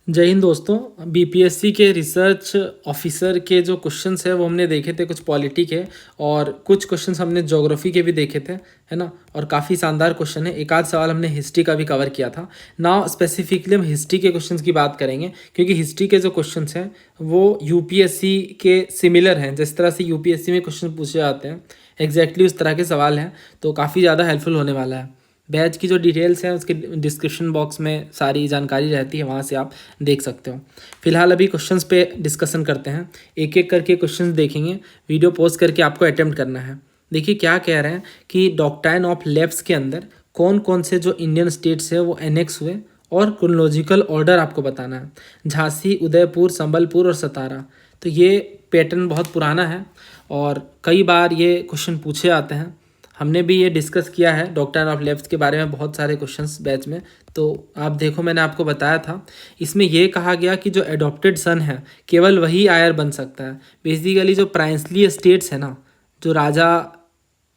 जय हिंद दोस्तों। बीपीएससी के रिसर्च ऑफिसर के जो क्वेश्चंस है वो हमने देखे थे, कुछ पॉलिटी के और कुछ क्वेश्चंस हमने ज्योग्राफी के भी देखे थे, है ना। और काफ़ी शानदार क्वेश्चन है। एक आध सवाल हमने हिस्ट्री का भी कवर किया था। नाउ स्पेसिफिकली हम हिस्ट्री के क्वेश्चंस की बात करेंगे, क्योंकि हिस्ट्री के जो क्वेश्चंस हैं वो यूपीएससी के सिमिलर हैं। जिस तरह से यूपीएससी में क्वेश्चन पूछे जाते हैं एग्जैक्टली उस तरह के सवाल हैं, तो काफ़ी ज़्यादा हेल्पफुल होने वाला है। बैच की जो डिटेल्स हैं उसके डिस्क्रिप्शन बॉक्स में सारी जानकारी रहती है, वहाँ से आप देख सकते हो। फिलहाल अभी क्वेश्चंस पे डिस्कशन करते हैं, एक एक करके क्वेश्चंस देखेंगे। वीडियो पॉज करके आपको अटेम्प्ट करना है। देखिए क्या कह रहे हैं कि डॉक्ट्राइन ऑफ लैप्स के अंदर कौन कौन से जो इंडियन स्टेट्स है वो एनेक्स हुए और क्रोनोलॉजिकल ऑर्डर आपको बताना है। झांसी, उदयपुर, संबलपुर और सतारा। तो ये पैटर्न बहुत पुराना है और कई बार ये क्वेश्चन पूछे आते हैं। हमने भी ये डिस्कस किया है डॉक्ट्राइन ऑफ लैप्स के बारे में, बहुत सारे क्वेश्चंस बैच में। तो आप देखो, मैंने आपको बताया था इसमें ये कहा गया कि जो एडॉप्टेड सन है केवल वही आयर बन सकता है। बेसिकली जो प्राइंसली स्टेट्स है ना, जो राजा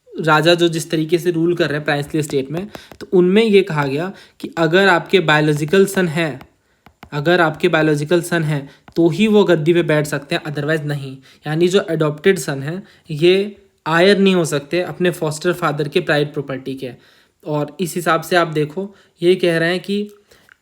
राजा जो जिस तरीके से रूल कर रहे हैं प्राइंसली स्टेट में, तो उनमें ये कहा गया कि अगर आपके बायोलॉजिकल सन है, अगर आपके बायोलॉजिकल सन है तो ही वो गद्दी पे बैठ सकते हैं, अदरवाइज नहीं। यानी जो अडॉप्टेड सन है ये आयर नहीं हो सकते अपने फॉस्टर फादर के प्राइवेट प्रॉपर्टी के। और इस हिसाब से आप देखो, ये कह रहे हैं कि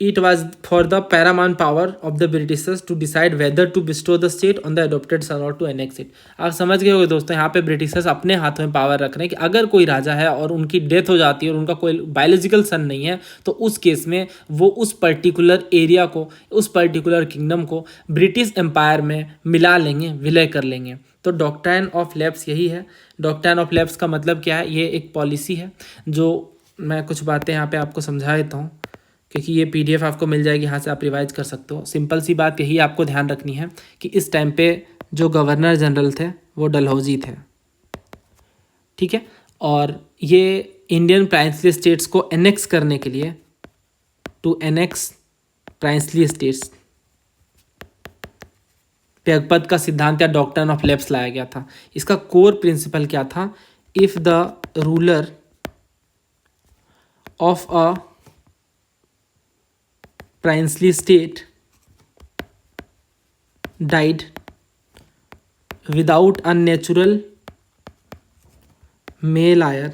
it was for the paramount power of the Britishers to decide whether to bestow the state on the adopted son और टू एनेक्स इट। आप समझ गए होगे दोस्तों, यहाँ पे ब्रिटिशर्स अपने हाथों में पावर रख रहे हैं कि अगर कोई राजा है और उनकी डेथ हो जाती है और उनका कोई बायोलॉजिकल सन नहीं है, तो उस केस में वो उस पर्टिकुलर एरिया को, उस पर्टिकुलर किंगडम को ब्रिटिश एम्पायर में मिला लेंगे, विलय कर लेंगे। तो डॉक्ट्राइन ऑफ लैप्स यही है। डॉक्ट्राइन ऑफ लैप्स का मतलब क्या है? ये एक पॉलिसी है। जो मैं कुछ बातें यहाँ पे आपको समझा देता हूँ, क्योंकि ये पीडीएफ आपको मिल जाएगी, यहाँ से आप रिवाइज कर सकते हो। सिंपल सी बात यही आपको ध्यान रखनी है कि इस टाइम पे जो गवर्नर जनरल थे वो डलहौजी थे, ठीक है। और ये इंडियन प्राइंसली स्टेट्स को एनेक्स करने के लिए, टू एनेक्स प्राइंसली स्टेट्स, पेगपत का सिद्धांत या डॉक्ट्राइन ऑफ लैप्स लाया गया था। इसका कोर प्रिंसिपल क्या था? If the ruler of a princely state died without a natural male heir,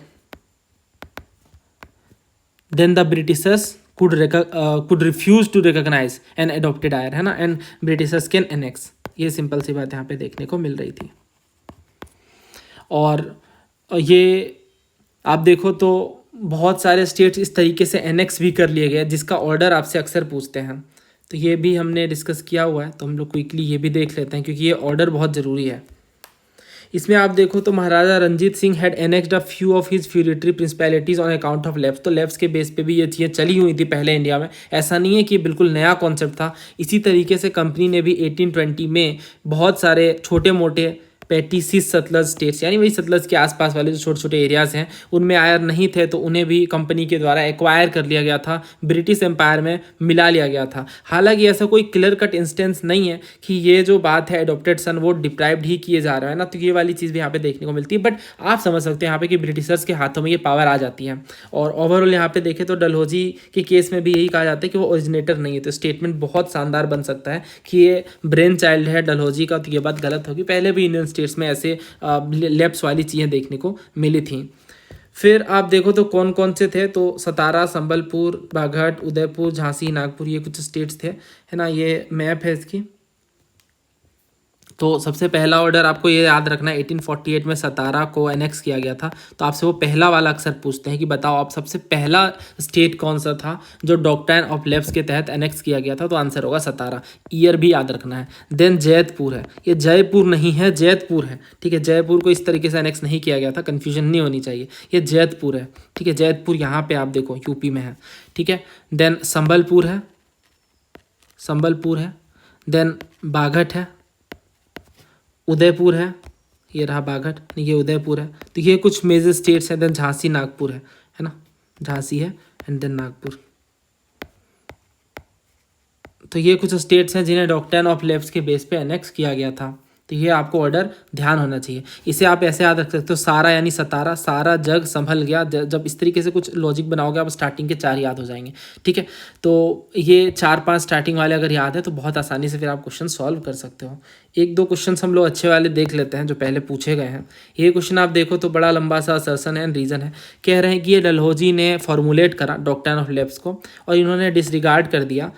then the Britishers could refuse to recognize an adopted heir, है ना, and Britishers can annex। ये simple सी बात यहाँ पे देखने को मिल रही थी। और ये आप देखो तो बहुत सारे स्टेट्स इस तरीके से एनेक्स भी कर लिए गए, जिसका ऑर्डर आपसे अक्सर पूछते हैं। तो ये भी हमने डिस्कस किया हुआ है, तो हम लोग क्विकली ये भी देख लेते हैं, क्योंकि ये ऑर्डर बहुत ज़रूरी है। इसमें आप देखो तो Maharaja Ranjit Singh had annexed a few of his feudatory principalities on account of lapse. तो लैप्स के बेस पे भी ये चीज़ें चली हुई थी पहले इंडिया में, ऐसा नहीं है कि ये बिल्कुल नया कॉन्सेप्ट था। इसी तरीके से कंपनी ने भी 1820 में बहुत सारे छोटे मोटे पेटिसिस सतलज स्टेट्स, यानी वही सतलज के आसपास वाले जो छोटे छोटे एरियाज हैं उनमें आयर नहीं थे, तो उन्हें भी कंपनी के द्वारा एक्वायर कर लिया गया था, ब्रिटिश एम्पायर में मिला लिया गया था। हालांकि ऐसा कोई क्लियर कट इंस्टेंस नहीं है कि ये जो बात है एडॉप्टेड सन वो डिप्राइव्ड ही किए जा रहा है ना, तो ये वाली चीज़ भी यहाँ पे देखने को मिलती है। बट आप समझ सकते हैं यहाँ पे कि ब्रिटिशर्स के हाथों में ये पावर आ जाती है। और ओवरऑल यहाँ पे देखें तो डलहौजी के केस में भी यही कहा जाता है कि वो ओरिजिनेटर नहीं है, तो स्टेटमेंट बहुत शानदार बन सकता है कि ये ब्रेन चाइल्ड है डलहौजी का। तो ये बात गलत होगी, पहले भी इंडियन स्टेट्स में ऐसे लैप्स वाली चीज़ें देखने को मिली थी। फिर आप देखो तो कौन कौन से थे, तो सतारा, संबलपुर, बाघट, उदयपुर, झांसी, नागपुर, ये कुछ स्टेट्स थे, है ना। ये मैप है इसकी। तो सबसे पहला ऑर्डर आपको ये याद रखना है, 1848 में सतारा को एनेक्स किया गया था। तो आपसे वो पहला वाला अक्सर पूछते हैं कि बताओ आप सबसे पहला स्टेट कौन सा था जो डॉक्ट्राइन ऑफ लैप्स के तहत एनेक्स किया गया था, तो आंसर होगा सतारा। ईयर भी याद रखना है। देन जैतपुर है, ये जयपुर नहीं है, जैतपुर है, ठीक है। जयपुर को इस तरीके से एनेक्स नहीं किया गया था, कन्फ्यूजन नहीं होनी चाहिए, ये जैतपुर है, ठीक है। जैतपुर यहाँ पे आप देखो यूपी में है, ठीक है। देन संबलपुर है, संबलपुर है। देन बाघट है, उदयपुर है, ये रहा बाघट, ये उदयपुर है। तो ये कुछ मेजर स्टेट्स हैं। देन झांसी, नागपुर है ना, झांसी है एंड देन नागपुर। तो ये कुछ स्टेट्स हैं जिन्हें डॉक्ट्राइन ऑफ लैप्स के बेस पे एनेक्स किया गया था। तो ये आपको ऑर्डर ध्यान होना चाहिए। इसे आप ऐसे याद रख सकते हो, सारा यानी सतारा, सारा जग संभल गया। जब इस तरीके से कुछ लॉजिक बनाओगे आप स्टार्टिंग के 4 याद हो जाएंगे। ठीक है, तो ये 4-5 स्टार्टिंग वाले अगर याद है तो बहुत आसानी से फिर आप क्वेश्चन सॉल्व कर सकते हो। 1-2 क्वेश्चन हम लोग अच्छे वाले देख लेते हैं जो पहले पूछे गए हैं। ये क्वेश्चन आप देखो तो बड़ा लंबा सा असर्शन है, रीज़न है। कह रहे हैं कि ये डलहौजी ने फॉर्मुलेट करा डॉक्ट्रिन ऑफ लेब्स को, और इन्होंने डिसरिगार्ड कर दिया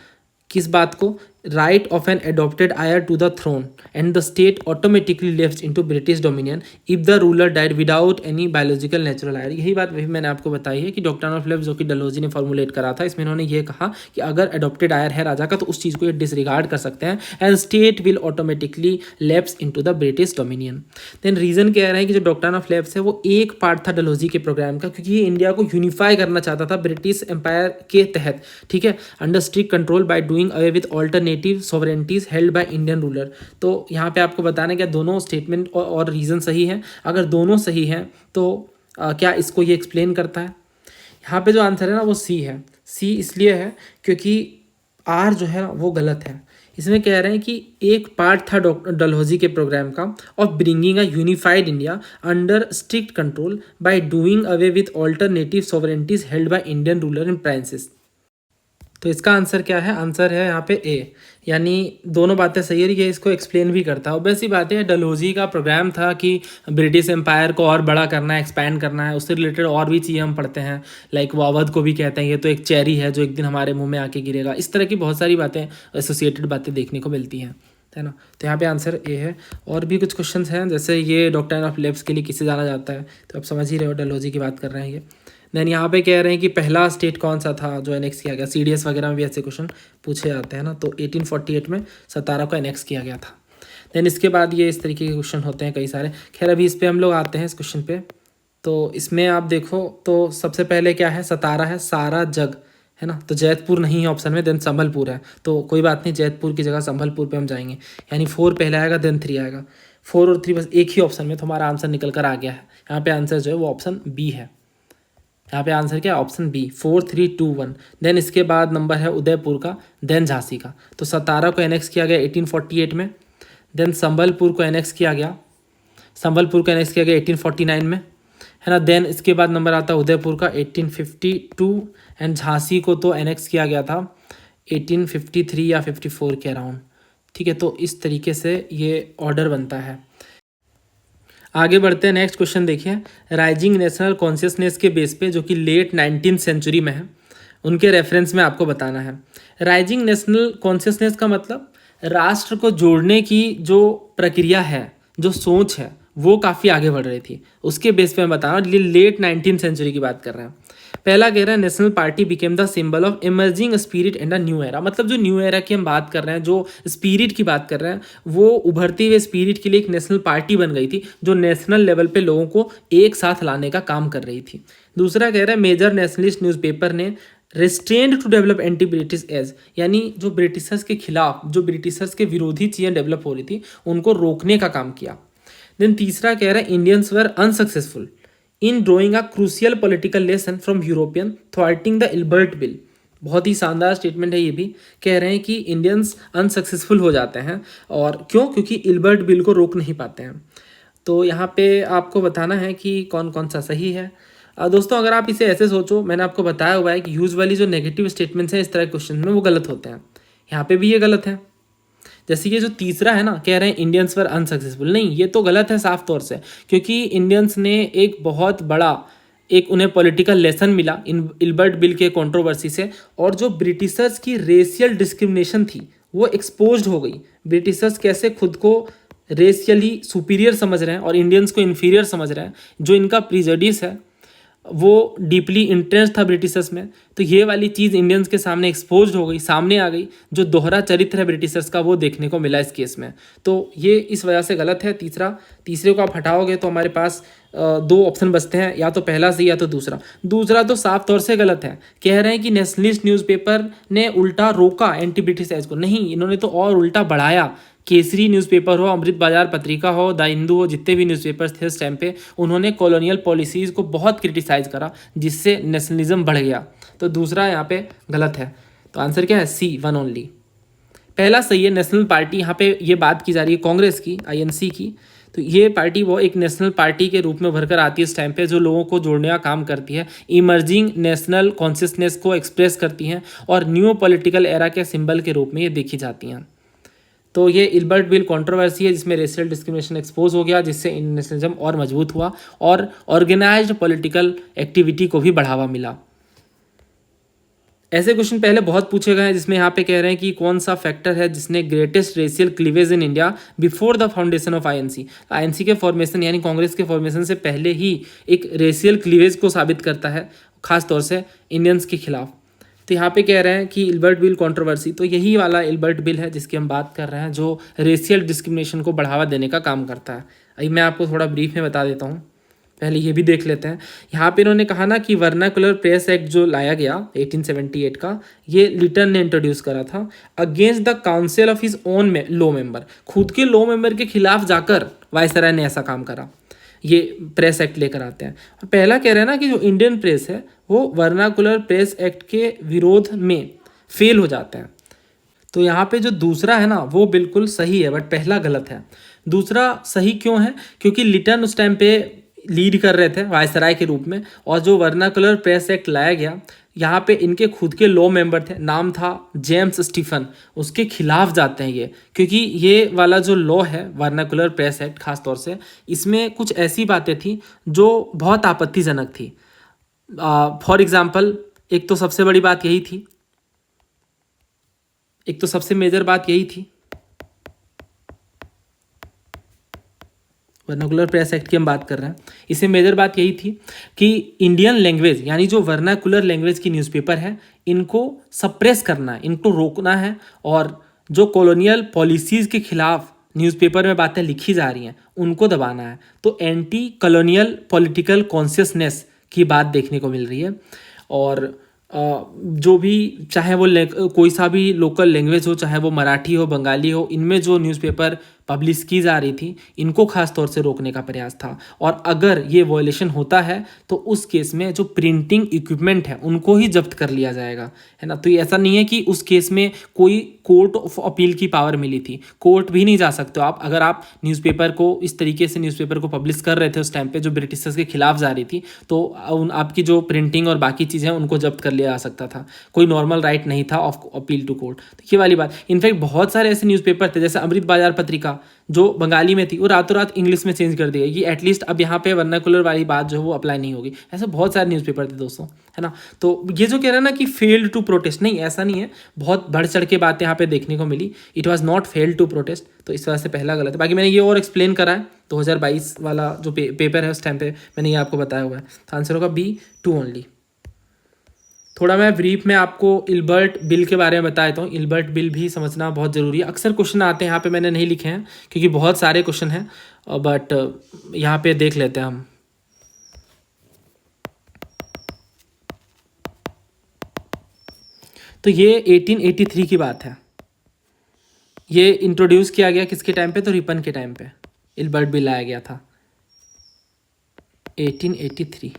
किस बात को, right of an adopted heir to the throne and the state automatically left into British dominion if the ruler died without any biological natural heir. यही बात वही मैंने आपको बताई है कि डॉक्ट्रिन ऑफ लेब्स जो कि डलहौजी ने फॉर्मुलेट करा था, इसमें इन्होंने ये कहा कि अगर एडॉप्टेड आयर है राजा का तो उस चीज़ को ये डिसरिगार्ड कर सकते हैं and state will automatically lapse into the British dominion. Then reason कह रहे हैं कि जो डॉक्ट्रिन ऑफ लेब्स है वो एक पार्ट था डलहौजी के प्रोग्राम का, क्योंकि ये इंडिया को यूनिफाई करना चाहता था ब्रिटिश एम्पायर के तहत। ठीक है, under strict control by doing away with alternative sovereignty held by Indian ruler. तो यहाँ पे आपको बताना क्या दोनों स्टेटमेंट और रीजन सही है। अगर दोनों सही हैं तो क्या इसको ये एक्सप्लेन करता है। यहाँ पे जो आंसर है ना वो सी है। सी इसलिए है क्योंकि आर जो है ना वो गलत है। इसमें कह रहे हैं कि एक पार्ट था डलहौजी के प्रोग्राम का of bringing a unified India under strict control by doing away with alternative sovereignties held by Indian ruler in princes. तो इसका आंसर क्या है, आंसर है यहाँ पे ए, यानी दोनों बातें सही है। ये इसको एक्सप्लेन भी करता है। वैसी बात है, डलहौजी का प्रोग्राम था कि ब्रिटिश एम्पायर को और बड़ा करना है, एक्सपैंड करना है। उससे रिलेटेड और भी चीज़ें हम पढ़ते हैं, लाइक वो अवध को भी कहते हैं ये तो एक चेरी है जो एक दिन हमारे मुंह में आके गिरेगा। इस तरह की बहुत सारी बातें, एसोसिएटेड बातें देखने को मिलती हैं, है ना। तो यहाँ पे आंसर ए है। और भी कुछ क्वेश्चंस हैं, जैसे ये डॉक्ट्रिन ऑफ लेब्स के लिए किसे जाना जाता है, तो आप समझ ही रहे हो डलहौजी की बात कर रहे हैं ये। देन यहाँ पे कह रहे हैं कि पहला स्टेट कौन सा था जो एनेक्स किया गया। सीडीएस वगैरह में भी ऐसे क्वेश्चन पूछे जाते हैं ना। तो 1848 में सतारा को एनेक्स किया गया था। देन इसके बाद ये इस तरीके के क्वेश्चन होते हैं कई सारे। खैर अभी इस पर हम लोग आते हैं, इस क्वेश्चन पे। तो इसमें आप देखो तो सबसे पहले क्या है, सतारा है, सारा जग है ना। तो जैतपुर नहीं है ऑप्शन में, देन संभलपुर है। तो कोई बात नहीं, जैतपुर की जगह संभलपुर पे हम जाएंगे, यानी 4 पहले आएगा देन 3 आएगा। 4 और 3 बस एक ही ऑप्शन में, तो हमारा आंसर निकल कर आ गया है। यहाँ पे आंसर जो है वो ऑप्शन बी है। यहाँ पे आंसर क्या है, ऑप्शन बी, 4 3 2 1। देन इसके बाद नंबर है उदयपुर का, देन झांसी का। तो सतारा को एनेक्स किया गया 1848 में। देन संबलपुर को एनेक्स किया गया 1849 में, है ना। देन इसके बाद नंबर आता है उदयपुर का 1852। एंड झांसी को तो एनेक्स किया गया था 1853 या 54 के अराउंड। ठीक है, तो इस तरीके से ये ऑर्डर बनता है। आगे बढ़ते हैं, नेक्स्ट क्वेश्चन देखिए। राइजिंग नेशनल कॉन्शियसनेस के बेस पे, जो कि लेट 19th सेंचुरी में है, उनके रेफरेंस में आपको बताना है। राइजिंग नेशनल कॉन्शियसनेस का मतलब राष्ट्र को जोड़ने की जो प्रक्रिया है, जो सोच है, वो काफ़ी आगे बढ़ रही थी। उसके बेस पे मैं बता रहा हूँ, लेट 19th सेंचुरी की बात कर रहे हैं। पहला कह रहा है national party became the symbol of emerging spirit and a new era. मतलब जो न्यू एरा की हम बात कर रहे हैं, जो स्पिरिट की बात कर रहे हैं, वो उभरती हुए स्पिरिट के लिए एक नेशनल पार्टी बन गई थी जो नेशनल लेवल पे लोगों को एक साथ लाने का काम कर रही थी। दूसरा कह रहा है मेजर नेशनलिस्ट न्यूज़पेपर ने restrained to develop anti British edge, यानी जो ब्रिटिशर्स के खिलाफ, जो ब्रिटिशर्स के विरोधी चीज़ें डेवलप हो रही थी उनको रोकने का काम किया। देन तीसरा कह रहा है Indians were unsuccessful in drawing a crucial political lesson from European thwarting the Ilbert bill. बहुत ही शानदार स्टेटमेंट है ये भी। कह रहे हैं कि इंडियंस अनसक्सेसफुल हो जाते हैं, और क्यों, क्योंकि इल्बर्ट बिल को रोक नहीं पाते हैं। तो यहाँ पे आपको बताना है कि कौन कौन सा सही है। दोस्तों अगर आप इसे ऐसे सोचो, मैंने आपको बताया हुआ है कि यूजुअली जो नेगेटिव स्टेटमेंट्स हैं इस तरह के क्वेश्चन में वो गलत होते हैं। यहाँ पे भी ये गलत है। जैसे ये जो तीसरा है ना, कह रहे हैं इंडियंस वर अनसक्सेसफुल, नहीं, ये तो गलत है साफ तौर से, क्योंकि इंडियंस ने एक बहुत बड़ा उन्हें पॉलिटिकल लेसन मिला इन इल्बर्ट बिल के कंट्रोवर्सी से, और जो ब्रिटिशर्स की रेशियल डिस्क्रिमिनेशन थी वो एक्सपोज्ड हो गई। ब्रिटिशर्स कैसे खुद को रेशियली सुपीरियर समझ रहे हैं और इंडियंस को इन्फीरियर समझ रहे हैं, जो इनका प्रिजडिस है वो डीपली इंट्रेंस था ब्रिटिशर्स में। तो ये वाली चीज़ इंडियंस के सामने एक्सपोज्ड हो गई, सामने आ गई। जो दोहरा चरित्र है ब्रिटिशर्स का वो देखने को मिला इस केस में। तो ये इस वजह से गलत है तीसरे को आप हटाओगे तो हमारे पास 2 ऑप्शन बचते हैं, या तो पहला सही या तो दूसरा तो साफ तौर से गलत है। कह रहे हैं कि नेशनलिस्ट न्यूज़पेपर ने उल्टा रोका एंटी ब्रिटिश एज को, नहीं, इन्होंने तो और उल्टा बढ़ाया। केसरी न्यूज़पेपर हो, अमृत बाजार पत्रिका हो, द हिंदू हो, जितने भी न्यूज़पेपर्स थे उस टाइम पे, उन्होंने कॉलोनियल पॉलिसीज़ को बहुत क्रिटिसाइज़ करा, जिससे नेशनलिज्म बढ़ गया। तो दूसरा यहाँ पे गलत है। तो आंसर क्या है, सी, 1 ओनली। पहला सही है, नेशनल पार्टी। यहाँ पे ये बात की जा रही है कांग्रेस की, आईएनसी की। तो ये पार्टी वो एक नेशनल पार्टी के रूप में उभर कर आती है इस टाइम पे, जो लोगों को जोड़ने का काम करती है, इमर्जिंग नेशनल कॉन्शियसनेस को एक्सप्रेस करती हैं और न्यू पॉलिटिकल एरा के सिंबल के रूप में ये देखी जाती हैं। तो ये इल्बर्ट बिल कंट्रोवर्सी है जिसमें रेशियल डिस्क्रिमिनेशन एक्सपोज हो गया, जिससे इंडियन नेशनलिज्म और मजबूत हुआ और ऑर्गेनाइज्ड पॉलिटिकल एक्टिविटी को भी बढ़ावा मिला। ऐसे क्वेश्चन पहले बहुत पूछे गए हैं, जिसमें यहाँ पे कह रहे हैं कि कौन सा फैक्टर है जिसने greatest racial cleavage in India before the foundation of INC. INC के फॉर्मेशन यानी कांग्रेस के फॉर्मेशन से पहले ही एक रेशियल क्लीवेज को साबित करता है, खास तौर से इंडियंस के खिलाफ। तो यहाँ पे कह रहे हैं कि इल्बर्ट बिल कंट्रोवर्सी, तो यही वाला इल्बर्ट बिल है जिसकी हम बात कर रहे हैं, जो रेशियल डिस्क्रिमिनेशन को बढ़ावा देने का काम करता है। अभी मैं आपको थोड़ा ब्रीफ में बता देता हूँ, पहले ये भी देख लेते हैं। यहाँ पे इन्होंने कहा ना कि वर्नाकुलर प्रेस एक्ट जो लाया गया 1878 का, ये लिटन ने इंट्रोड्यूस करा था against the council of his own low member. खुद के लो मेंबर के खिलाफ जाकर वायसराय ने ऐसा काम करा, ये प्रेस एक्ट लेकर आते हैं। और पहला कह रहे हैं ना कि जो इंडियन प्रेस है वो वर्नाकुलर प्रेस एक्ट के विरोध में फेल हो जाते हैं। तो यहाँ पे जो दूसरा है ना वो बिल्कुल सही है, बट पहला गलत है। दूसरा सही क्यों है? क्योंकि लिटन उस टाइम पे लीड कर रहे थे वायसराय के रूप में, और जो वर्नाकुलर प्रेस एक्ट लाया गया, यहाँ पे इनके खुद के लॉ मेंबर थे, नाम था जेम्स स्टीफन, उसके खिलाफ जाते हैं ये। क्योंकि ये वाला जो लॉ है वर्नाकुलर प्रेस एक्ट, खास तौर से इसमें कुछ ऐसी बातें थी जो बहुत आपत्तिजनक थी। फॉर एग्जाम्पल, एक तो सबसे बड़ी बात यही थी, एक तो सबसे मेजर बात यही थी, वर्नाकुलर प्रेस एक्ट की हम बात कर रहे हैं, इसमें मेजर बात यही थी कि इंडियन लैंग्वेज यानी जो वर्नाकुलर लैंग्वेज की न्यूज़पेपर है, इनको सप्रेस करना है, इनको रोकना है, और जो कॉलोनियल पॉलिसीज़ के खिलाफ न्यूज़पेपर में बातें लिखी जा रही हैं उनको दबाना है। तो एंटी कॉलोनियल पॉलिटिकल कॉन्शियसनेस की बात देखने को मिल रही है। और जो भी, चाहे वो कोई सा भी लोकल लैंग्वेज हो, चाहे वो मराठी हो, बंगाली हो, इनमें जो न्यूज़पेपर पब्लिश की जा रही थी, इनको खास तौर से रोकने का प्रयास था। और अगर ये वॉयलेशन होता है तो उस केस में जो प्रिंटिंग इक्विपमेंट है उनको ही जब्त कर लिया जाएगा, है ना। तो ये ऐसा नहीं है कि उस केस में कोई कोर्ट ऑफ अपील की पावर मिली थी, कोर्ट भी नहीं जा सकते हो आप। अगर आप न्यूज़पेपर को इस तरीके से न्यूज़पेपर को पब्लिश कर रहे थे उस टाइम पे, जो ब्रिटिशर्स के खिलाफ जा रही थी, तो आपकी जो प्रिंटिंग और बाकी चीज़ें हैं उनको जब्त कर लिया जा सकता था। कोई नॉर्मल राइट नहीं था ऑफ अपील टू कोर्ट। तो ये वाली बात, इनफैक्ट बहुत सारे ऐसे न्यूज़पेपर थे, जैसे अमृत बाजार पत्रिका जो बंगाली में थी, वो रातों रात इंग्लिश में चेंज कर दी गई कि एटलीस्ट अब यहाँ पे वर्नाकुलर वाली बात जो है वो अप्लाई नहीं होगी। ऐसे बहुत सारे न्यूज़पेपर थे दोस्तों, है ना। तो ये जो कह रहे हैं ना कि फेल्ड टू प्रोटेस्ट, नहीं, ऐसा नहीं है। बहुत बढ़ चढ़ के बातें यहाँ पे देखने को मिली। It was not failed to protest, तो इस वजह से पहला गलत है। बाकी मैंने ये और एक्सप्लेन करा है, 2022 वाला जो पेपर है उस टाइम पे मैंने ये आपको बताया हुआ है। तो आंसर होगा B2 ओनली। थोड़ा मैं ब्रीफ में आपको इल्बर्ट बिल के बारे में बता देता हूँ। इल्बर्ट बिल भी समझना बहुत ज़रूरी है। अक्सर क्वेश्चन आते हैं, यहाँ पे मैंने नहीं लिखे हैं क्योंकि बहुत सारे क्वेश्चन हैं, बट यहाँ पे देख लेते हैं हम। तो ये 1883 की बात है। ये इंट्रोड्यूस किया गया किसके टाइम पे? तो रिपन के टाइम पे इल्बर्ट बिल लाया गया था, 1883।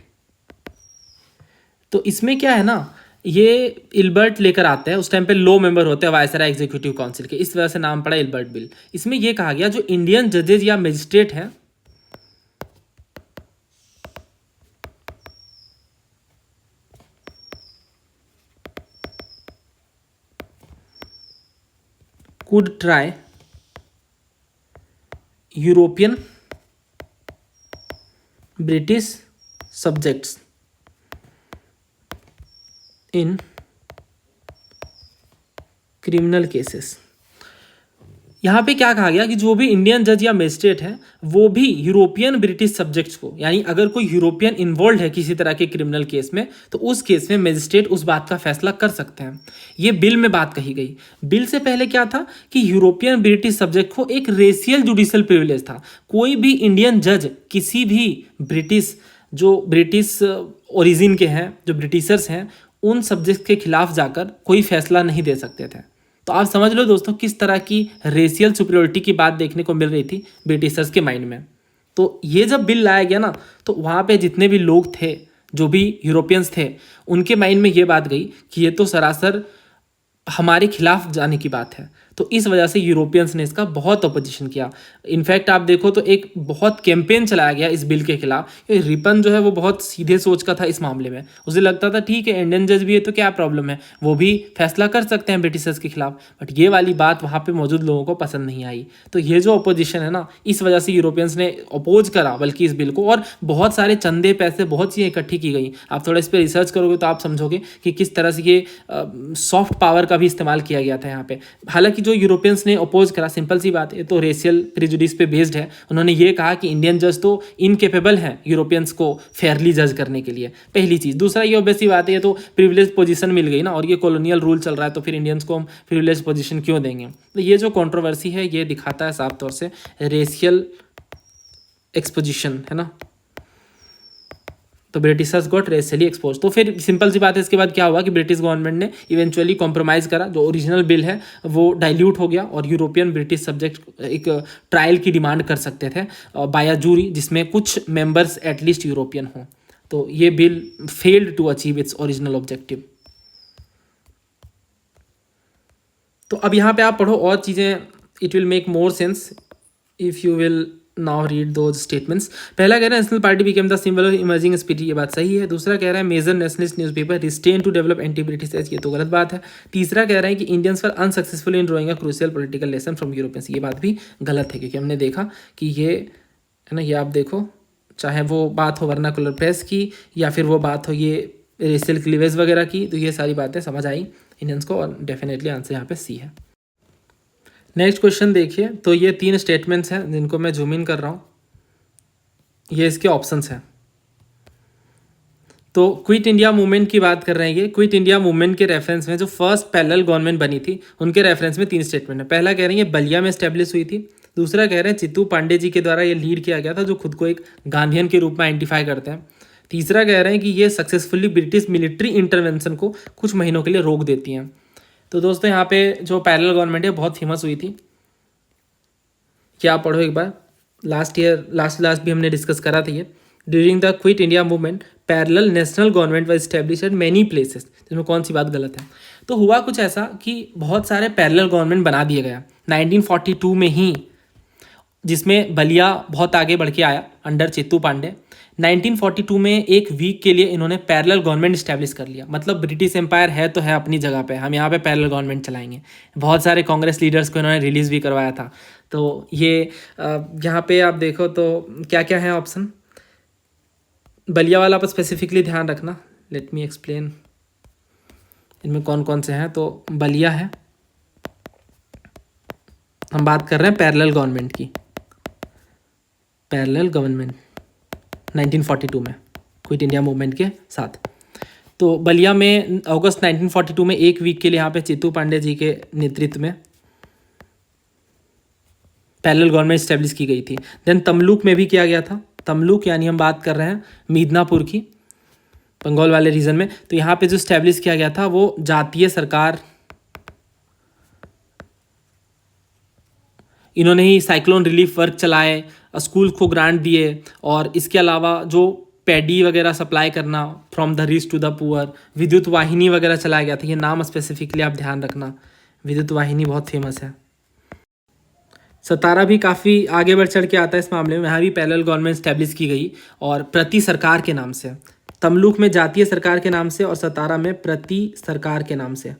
तो इसमें क्या है ना, ये इल्बर्ट लेकर आते हैं, उस टाइम पे लो मेंबर होते हैं वायसराय एग्जीक्यूटिव काउंसिल के, इस वजह से नाम पड़ा इल्बर्ट बिल। इसमें यह कहा गया जो इंडियन जजेज या मजिस्ट्रेट हैं, could try European British subjects in criminal cases। यहाँ पे क्या कहा गया कि जो भी इंडियन जज या मजिस्ट्रेट है वो भी यूरोपियन ब्रिटिश सब्जेक्ट्स को, यानी अगर कोई यूरोपियन इन्वॉल्व है किसी तरह के क्रिमिनल केस में, तो उस केस में मजिस्ट्रेट उस बात का फैसला कर सकते हैं। ये बिल में बात कही गई। बिल से पहले क्या था कि यूरोपियन ब्रिटिश सब्जेक्ट को एक रेशियल जुडिशियल प्रिविलेज था। कोई भी इंडियन जज किसी भी ब्रिटिश, जो ब्रिटिश ओरिजिन के हैं, जो ब्रिटिशर्स हैं, उन सब्जेक्ट के खिलाफ जाकर कोई फैसला नहीं दे सकते थे। तो आप समझ लो दोस्तों किस तरह की रेशियल सुपीरियरिटी की बात देखने को मिल रही थी ब्रिटिशर्स के माइंड में। तो ये जब बिल लाया गया ना, तो वहाँ पे जितने भी लोग थे, जो भी यूरोपियंस थे, उनके माइंड में ये बात गई कि ये तो सरासर हमारे खिलाफ जाने की बात है। तो इस वजह से यूरोपियंस ने इसका बहुत अपोजिशन किया। इनफैक्ट आप देखो तो एक बहुत कैंपेन चलाया गया इस बिल के खिलाफ। रिपन जो है वो बहुत सीधे सोच का था इस मामले में। उसे लगता था ठीक है, इंडियन जज भी है तो क्या प्रॉब्लम है, वो भी फैसला कर सकते हैं ब्रिटिशर्स के खिलाफ। बट ये वाली बात वहाँ पे मौजूद लोगों को पसंद नहीं आई। तो ये जो अपोजिशन है ना, इस वजह से यूरोपियंस ने अपोज करा बल्कि इस बिल को, और बहुत सारे चंदे पैसे बहुत चीज़ें इकट्ठी की गई। आप थोड़ा इस पर रिसर्च करोगे तो आप समझोगे कि किस तरह से ये सॉफ्ट पावर का भी इस्तेमाल किया गया था यहाँ पे। हालांकि जो यूरोपियंस ने अपोज करा, सिंपल सी बात है, तो रेशियल प्रिजुडिस पे बेस्ड है। उन्होंने ये कहा कि इंडियन जज तो इनकेपेबल हैं यूरोपियंस को फेयरली जज करने के लिए, पहली चीज़। दूसरा, ये ऑब्वियस सी बात है, ये तो प्रिविलेज पोजीशन मिल गई ना, और ये कॉलोनियल रूल चल रहा है, तो फिर इंडियंस को हम प्रिविलेज पोजीशन क्यों देंगे। तो ये जो कंट्रोवर्सी है ये दिखाता है साफ तौर से रेशियल एक्सपोजिशन, है ना। तो ब्रिटिशर्स गॉट रेशियली एक्सपोज। तो फिर सिंपल सी बात है, इसके बाद क्या हुआ कि ब्रिटिश गवर्नमेंट ने इवेंचुअली कॉम्प्रोमाइज़ करा, जो ओरिजिनल बिल है वो डाइल्यूट हो गया, और यूरोपियन ब्रिटिश सब्जेक्ट एक ट्रायल की डिमांड कर सकते थे बाय जूरी, जिसमें कुछ मेंबर्स एटलीस्ट यूरोपियन हों। तो ये bill failed to achieve its original objective. तो अब यहाँ पे आप पढ़ो और चीज़ें, it will make more sense if you will now read those statements. पहला कह रहा है national party became the symbol of emerging spirit, ये बात सही है। दूसरा कह रहा है major nationalist newspaper restrained to develop anti British edge, ये तो गलत बात है। तीसरा कह रहा है कि Indians were unsuccessful in drawing a crucial political lesson from Europeans, ये बात भी गलत है, क्योंकि हमने देखा कि ये है ना, ये आप देखो, चाहे वो बात हो वर्नाकुलर प्रेस की या फिर वो बात हो ये रेशियल क्लीवेज वगैरह की, तो ये सारी बातें समझ आई इंडियंस को, और डेफिनेटली आंसर यहाँ पे सी है। नेक्स्ट क्वेश्चन देखिए, तो ये 3 स्टेटमेंट्स हैं जिनको मैं जूम इन कर रहा हूँ, ये इसके ऑप्शंस हैं। तो क्विट इंडिया मूवमेंट की बात कर रहे हैं। ये क्विट इंडिया मूवमेंट के रेफरेंस में जो फर्स्ट पैरेलल गवर्नमेंट बनी थी, उनके रेफरेंस में 3 स्टेटमेंट है। पहला कह रहे हैं ये बलिया में स्टैब्लिश हुई थी। दूसरा कह रहे हैं चित्तू पांडे जी के द्वारा ये लीड किया गया था, जो खुद को एक गांधीयन के रूप में आइडेंटिफाई करते हैं। तीसरा कह रहे हैं कि ये सक्सेसफुली ब्रिटिश मिलिट्री इंटरवेंशन को कुछ महीनों के लिए रोक देती हैं। तो दोस्तों यहाँ पे जो पैरेलल गवर्नमेंट है बहुत फेमस हुई थी, क्या आप पढ़ो एक बार। लास्ट भी हमने डिस्कस करा था ये। During the quit India movement parallel national government was established eight many places, जिसमें कौन सी बात गलत है। तो हुआ कुछ ऐसा कि बहुत सारे पैरेलल गवर्नमेंट बना दिए गया 1942 में ही, जिसमें बलिया बहुत आगे बढ़ के आया अंडर चित्तू पांडे। 1942 में एक वीक के लिए इन्होंने पैरेलल गवर्नमेंट इस्टेब्लिश कर लिया। मतलब ब्रिटिश एम्पायर है तो है अपनी जगह पे, हम यहाँ पे पैरेलल गवर्नमेंट चलाएंगे। बहुत सारे कांग्रेस लीडर्स को इन्होंने रिलीज़ भी करवाया था। तो ये यहाँ पे आप देखो तो क्या क्या है ऑप्शन। बलिया वाला पर स्पेसिफिकली ध्यान रखना, लेट मी एक्सप्लेन इनमें कौन कौन से हैं। तो बलिया है, हम बात कर रहे हैं पैरेलल गवर्नमेंट की, पैरेलल गवर्नमेंट 1942 में क्विट इंडिया मूवमेंट के साथ। तो बलिया में अगस्त 1942 में एक वीक के लिए यहाँ पे चित्तू पांडे जी के नेतृत्व में पैरेलल गवर्नमेंट स्टैब्लिश की गई थी। देन तमलुक में भी किया गया था। तमलुक यानी हम बात कर रहे हैं मिदनापुर की, बंगाल वाले रीजन में। तो यहाँ पे जो स्टैब्लिश किया गया था वो जातीय सरकार, इन्होंने ही साइक्लोन रिलीफ वर्क चलाए, स्कूल को ग्रांट दिए, और इसके अलावा जो पैडी वगैरह सप्लाई करना from the rich to the poor, Vidyut Vahini वगैरह चलाया गया था। ये नाम स्पेसिफिकली आप ध्यान रखना, विद्युत वाहिनी बहुत फेमस है। सतारा भी काफ़ी आगे बढ़ चढ़ के आता है इस मामले में, यहाँ भी पैरेलल गवर्नमेंट स्टैब्लिश की गई और प्रति सरकार के नाम से। तमलुक में जातीय सरकार के नाम से और सतारा में प्रति सरकार के नाम से।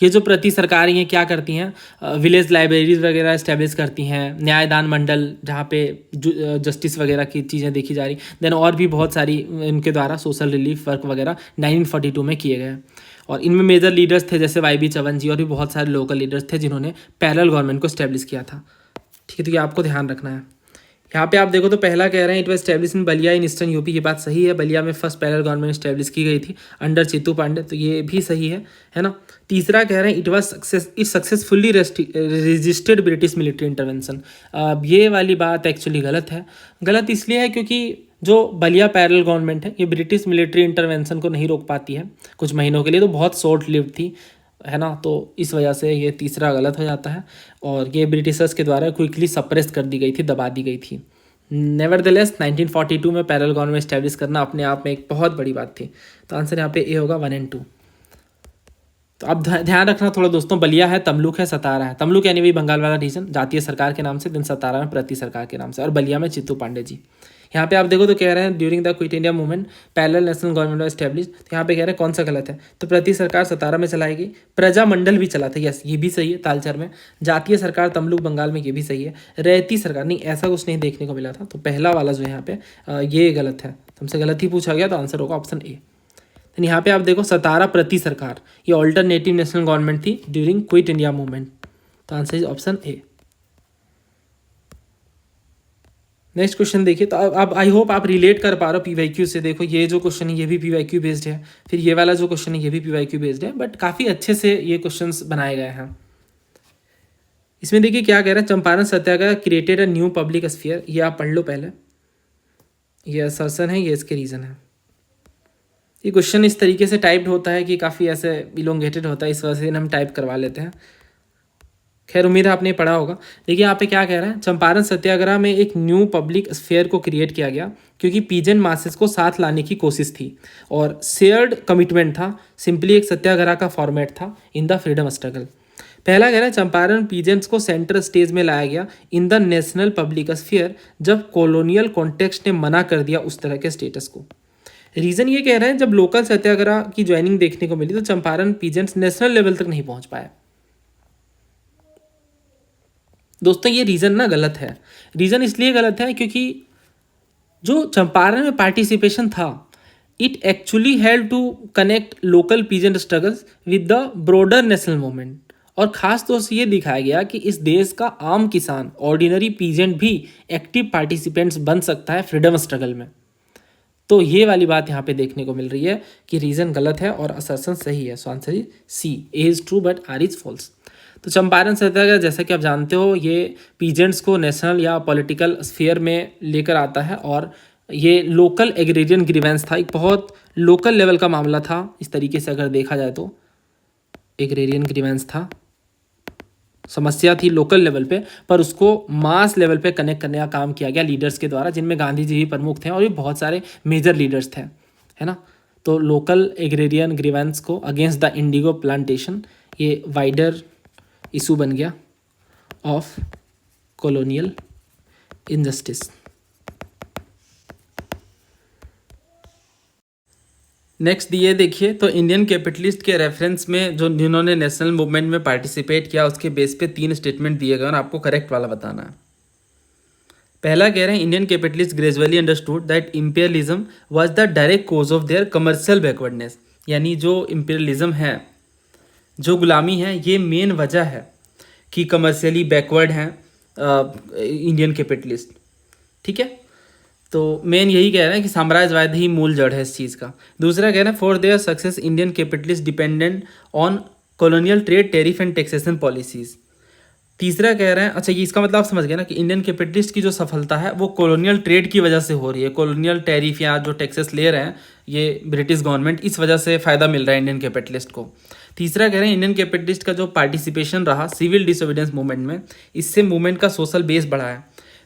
ये जो प्रति सरकार ये क्या करती हैं, विलेज लाइब्रेरीज वगैरह इस्टेब्लिश करती हैं, न्यायदान मंडल जहाँ पे जस्टिस वगैरह की चीज़ें देखी जा रही, देन और भी बहुत सारी इनके द्वारा सोशल रिलीफ वर्क वगैरह 1942 में किए गए। और इनमें मेजर लीडर्स थे जैसे वाई बी चवन जी, और भी बहुत सारे लोकल लीडर्स थे जिन्होंने पैरेलल गवर्नमेंट को इस्टेब्लिश किया था। ठीक है, तो ये आपको ध्यान रखना है। यहाँ पे आप देखो तो पहला कह रहे हैं it was establish in Ballia in eastern UP, ये बात सही है। बलिया में फर्स्ट पैरेलल गवर्नमेंट एस्टैब्लिश की गई थी अंडर चित्तू पांडे, तो ये भी सही है ना। तीसरा कह रहे हैं it successfully registered British military intervention, ये वाली बात एक्चुअली गलत है। गलत इसलिए है क्योंकि जो बलिया पैरेलल गवर्नमेंट है ये ब्रिटिश मिलिट्री इंटरवेंशन को नहीं रोक पाती है कुछ महीनों के लिए, तो बहुत शॉर्ट लिव्ड थी, है ना। तो इस वजह से ये तीसरा गलत हो जाता है, और ये ब्रिटिशर्स के द्वारा क्विकली सप्रेस कर दी गई थी, दबा दी गई थी। नेवरदलेस 1942 में पैरेलल गवर्नमेंट एस्टैब्लिश करना अपने आप में एक बहुत बड़ी बात थी। तो आंसर यहाँ पे ए होगा 1 और 2। तो अब ध्यान रखना थोड़ा दोस्तों, बलिया है, तमलुक है, सतारा है। तमलुक यानी वही बंगाल वाला रीजन, जातीय सरकार के नाम से, दिन सतारा में प्रति सरकार के नाम से, और बलिया में चित्तू पांडे जी। यहाँ पे आप देखो तो कह रहे हैं during the quit India movement parallel national government was established, तो यहाँ पे कह रहे हैं कौन सा गलत है, तो प्रति सरकार सतारा में चलाएगी, प्रजामंडल भी चला था, यस ये भी सही है तालचर में, जातीय सरकार तमलुक बंगाल में, ये भी सही है, रहती सरकार नहीं, ऐसा कुछ नहीं देखने को मिला था, तो पहला वाला जो है यहाँ पे ये गलत है, तुमसे गलत ही पूछा गया, तो आंसर होगा ऑप्शन ए। यहाँ पे आप देखो सतारा प्रति सरकार, ये ऑल्टरनेटिव नेशनल गवर्नमेंट थी ड्यूरिंग क्विट इंडिया मूवमेंट, तो answer is option A. Next question देखिए, तो अब आई होप आप रिलेट कर पा रहे हो पीवाईक्यू से। देखो ये जो क्वेश्चन है ये भी पीवाईक्यू बेस्ड है, फिर ये वाला जो क्वेश्चन है ये भी पीवाईक्यू बेस्ड है, बट काफ़ी अच्छे से ये क्वेश्चंस बनाए गए हैं। इसमें देखिए क्या कह रहे हैं, Champaran Satyagraha created a new public sphere, ये आप पढ़ लो पहले, ये असर्शन है, ये इसके रीज़न है। ये क्वेश्चन इस तरीके से टाइप्ड होता है कि काफ़ी ऐसे इलोंगेटेड होता है, इस वजह से हम टाइप करवा लेते हैं। खैर उम्मीद है आपने पढ़ा होगा। देखिए यहाँ पे क्या कह रहे हैं, चंपारण सत्याग्रह में एक न्यू पब्लिक स्फेयर को क्रिएट किया गया क्योंकि पीजेंट मासेस को साथ लाने की कोशिश थी और शेयर्ड कमिटमेंट था, सिंपली एक सत्याग्रह का फॉर्मेट था इन द फ्रीडम स्ट्रगल। पहला कह रहा है चंपारण पीजेंट्स को सेंटर स्टेज में लाया गया in the national public sphere जब कॉलोनियल कॉन्टेक्स्ट ने मना कर दिया उस तरह के स्टेटस को। रीज़न ये कह रहे हैं जब लोकल सत्याग्रह की ज्वाइनिंग देखने को मिली तो चंपारण पीजेंट्स नेशनल लेवल तक नहीं पहुंच पाए। दोस्तों ये रीज़न ना गलत है। रीज़न इसलिए गलत है क्योंकि जो चंपारण में पार्टिसिपेशन था it actually help to connect local peasant struggles with the broader national movement, और ख़ास तौर से ये दिखाया गया कि इस देश का आम किसान ऑर्डिनरी पीजेंट भी एक्टिव पार्टिसिपेंट्स बन सकता है फ्रीडम स्ट्रगल में। तो ये वाली बात यहाँ पे देखने को मिल रही है कि रीज़न गलत है और असर्शन सही है। So answer is C, A is true but R is false. तो चंपारण सत्याग्रह जैसा कि आप जानते हो ये पीजेंट्स को नेशनल या पॉलिटिकल स्फीयर में लेकर आता है और ये लोकल एग्रेरियन ग्रीवेंस था, एक बहुत लोकल लेवल का मामला था इस तरीके से अगर देखा जाए तो एग्रेरियन ग्रीवेंस था, समस्या थी लोकल लेवल पे, पर उसको मास लेवल पे कनेक्ट करने का काम किया गया लीडर्स के द्वारा, जिनमें गांधी जी भी प्रमुख थे और भी बहुत सारे मेजर लीडर्स थे, है ना। तो लोकल एग्रेरियन ग्रीवेंस को अगेंस्ट द इंडिगो प्लांटेशन ये वाइडर इशू बन गया ऑफ कॉलोनियल इनजस्टिस। नेक्स्ट ये देखिए, तो इंडियन कैपिटलिस्ट के रेफरेंस में जो जिन्होंने नेशनल मूवमेंट में पार्टिसिपेट किया उसके बेस पे 3 स्टेटमेंट दिए गए और आपको करेक्ट वाला बताना है। पहला कह रहे हैं Indian capitalist gradually understood that imperialism was the direct cause of their commercial backwardness, यानी जो इंपीरियलिज्म है, जो गुलामी है, ये मेन वजह है कि कमर्शियली बैकवर्ड हैं इंडियन कैपिटलिस्ट। ठीक है, तो मेन यही कह रहे हैं कि साम्राज्यवाद ही मूल जड़ है इस चीज़ का। दूसरा कह रहे हैं for their success Indian capitalist dependent on colonial trade tariff and taxation policies. तीसरा कह रहे हैं, अच्छा ये इसका मतलब आप समझ गए ना कि इंडियन कैपिटलिस्ट की जो सफलता है वो कॉलोनियल ट्रेड की वजह से हो रही है, कॉलोनियल टैरिफ या जो टैक्सेस ले रहे हैं ये ब्रिटिश गवर्नमेंट, इस वजह से फ़ायदा मिल रहा है इंडियन कैपिटलिस्ट को। तीसरा कह रहे हैं इंडियन कैपिटलिस्ट का जो पार्टिसिपेशन रहा सिविल डिसोबीडियंस मूवमेंट में, इससे मूवमेंट का सोशल बेस बढ़ा है।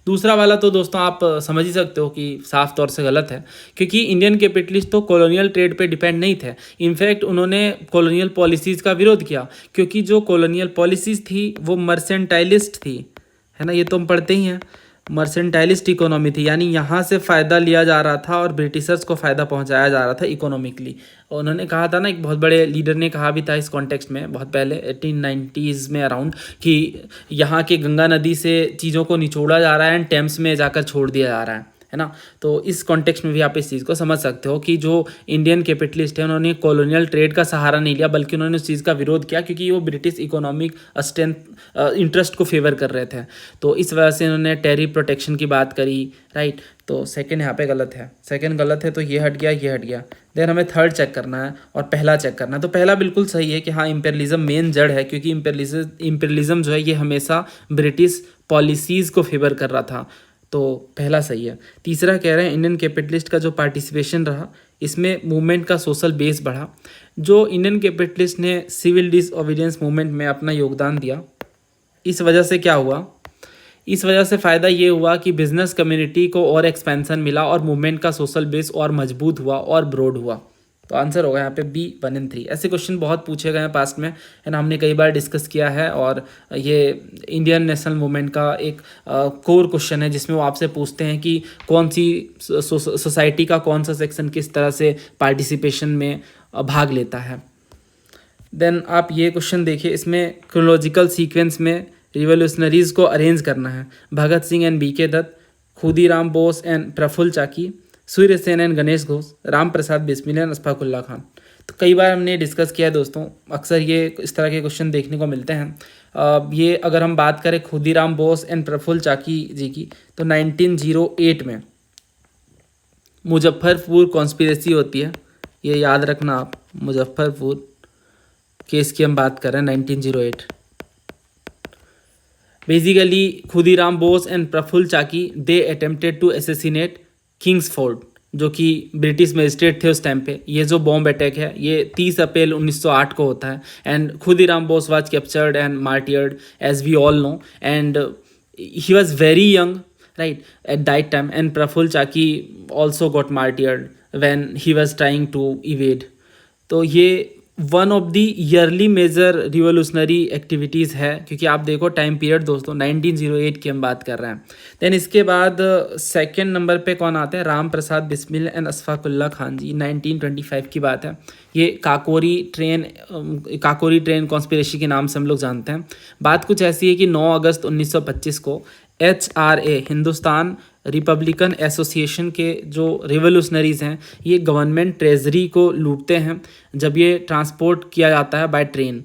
दूसरा वाला तो दोस्तों आप समझ ही सकते हो कि साफ तौर से गलत है, क्योंकि इंडियन कैपिटलिस्ट तो कॉलोनियल ट्रेड पे डिपेंड नहीं थे। इनफैक्ट उन्होंने कॉलोनियल पॉलिसीज़ का विरोध किया, क्योंकि जो कॉलोनियल पॉलिसीज़ थी वो मर्सेंटाइलिस्ट थी, है ना, ये तो हम पढ़ते ही हैं। मर्सेंटाइलिस्ट इकोनॉमी थी, यानी यहाँ से फ़ायदा लिया जा रहा था और ब्रिटिशर्स को फ़ायदा पहुँचाया जा रहा था इकोनॉमिकली। और उन्होंने कहा था ना, एक बहुत बड़े लीडर ने कहा भी था इस कॉन्टेक्स्ट में बहुत पहले 1890s में अराउंड, कि यहाँ के गंगा नदी से चीज़ों को निचोड़ा जा रहा है एंड टेम्स में जाकर छोड़ दिया जा रहा है ना। तो इस कॉन्टेक्स्ट में भी आप इस चीज़ को समझ सकते हो कि जो इंडियन कैपिटलिस्ट है उन्होंने कॉलोनियल ट्रेड का सहारा नहीं लिया, बल्कि उन्होंने उस चीज़ का विरोध किया क्योंकि वो ब्रिटिश इकोनॉमिक स्ट्रेंथ इंटरेस्ट को फेवर कर रहे थे। तो इस वजह से उन्होंने टेरिफ प्रोटेक्शन की बात करी, राइट। तो सेकंड यहाँ पे गलत है, सेकंड गलत है, तो ये हट गया, ये हट गया। देन हमें थर्ड चेक करना है और पहला चेक करना है। तो पहला बिल्कुल सही है कि हाँ इंपीरियलिज्म मेन जड़ है, क्योंकि इंपीरियलिज्म जो है ये हमेशा ब्रिटिश पॉलिसीज़ को फेवर कर रहा था, तो पहला सही है। तीसरा कह रहे हैं इंडियन कैपिटलिस्ट का जो पार्टिसिपेशन रहा इसमें मूवमेंट का सोशल बेस बढ़ा। जो इंडियन कैपिटलिस्ट ने सिविल डिसओबीडियंस मूवमेंट में अपना योगदान दिया, इस वजह से क्या हुआ, इस वजह से फ़ायदा ये हुआ कि बिजनेस कम्युनिटी को और एक्सपेंशन मिला और मूवमेंट का सोशल बेस और मजबूत हुआ और ब्रॉड हुआ। तो आंसर होगा यहाँ पे बी 1 और 3। ऐसे क्वेश्चन बहुत पूछे गए हैं पास्ट में, है ना, हमने कई बार डिस्कस किया है, और ये इंडियन नेशनल मूवमेंट का एक कोर क्वेश्चन है जिसमें वो आपसे पूछते हैं कि कौन सी सोसाइटी का कौन सा सेक्शन किस तरह से पार्टिसिपेशन में भाग लेता है। देन आप ये क्वेश्चन देखिए, इसमें क्रोनोलॉजिकल सीक्वेंस में रिवोल्यूशनरीज को अरेंज करना है। Bhagat Singh and B K Dutt, Khudiram Bose and Prafulla Chaki, Surya Sen and Ganesh Ghosh, Ram Prasad Bismil and Ashfaq Ullah Khan. तो कई बार हमने डिस्कस किया है दोस्तों, अक्सर ये इस तरह के क्वेश्चन देखने को मिलते हैं। ये अगर हम बात करें खुदीराम बोस एंड प्रफुल्ल चाकी जी की, तो 1908 में मुजफ्फरपुर कॉन्स्पिरेसी होती है, ये याद रखना आप, मुजफ्फरपुर केस की हम बात कर रहे हैं 1908। Basically Khudiram Bose and Prafulla Chaki they attempted to assassinate Kingsford, जो कि ब्रिटिश मजिस्ट्रेट थे उस टाइम पे। ये जो बॉम्ब अटैक है ये 30 अप्रैल 1908 को होता है, and Khudiram Bose was captured and martyred as we all know, and he was very young right at that time, and Prafulla Chaki also got martyred when he was trying to evade. तो ये one of the early major revolutionary activities है, क्योंकि आप देखो time period दोस्तों 1908 की हम बात कर रहे हैं। देन इसके बाद सेकंड नंबर पे कौन आते हैं, राम प्रसाद बिस्मिल एंड अशफाक उल्लाह खान जी, 1925 की बात है। ये काकोरी ट्रेन कॉन्स्पिरेसी के नाम से हम लोग जानते हैं। बात कुछ ऐसी है कि 9 अगस्त 1925 को HRA हिंदुस्तान रिपब्लिकन एसोसिएशन के जो रिवोल्यूशनरीज़ हैं ये गवर्नमेंट ट्रेजरी को लूटते हैं जब ये ट्रांसपोर्ट किया जाता है बाय ट्रेन,